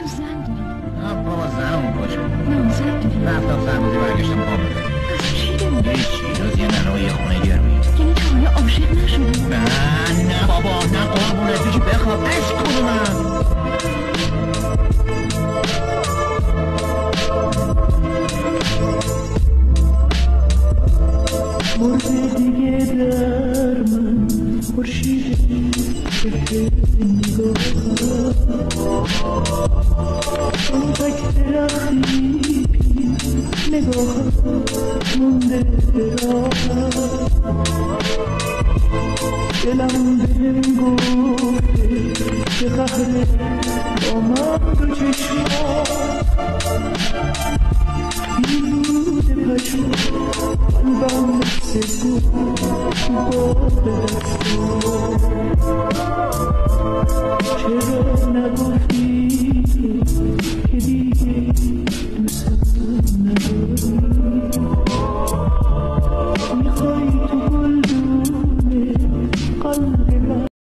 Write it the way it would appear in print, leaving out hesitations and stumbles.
تو زن داری؟ نه بابا زنمون کجا؟ نه زن داری؟ رفتم سربازی برگشتم پا بده چی داری؟ هیچی جز یه ننه و یه خونه گرمی. یعنی تو حالا عاشق نشدی؟ نه بابا نه قربونت بشی بخواب عشق کنم من. مرده دیگه در من خورشید که نگاهم چون تک درختی نگاهم مونده راهم دلم بهم گفته که قهره با من دو چشمان بیروده پشم قلبم مثل گل باد دستم چرا نگفت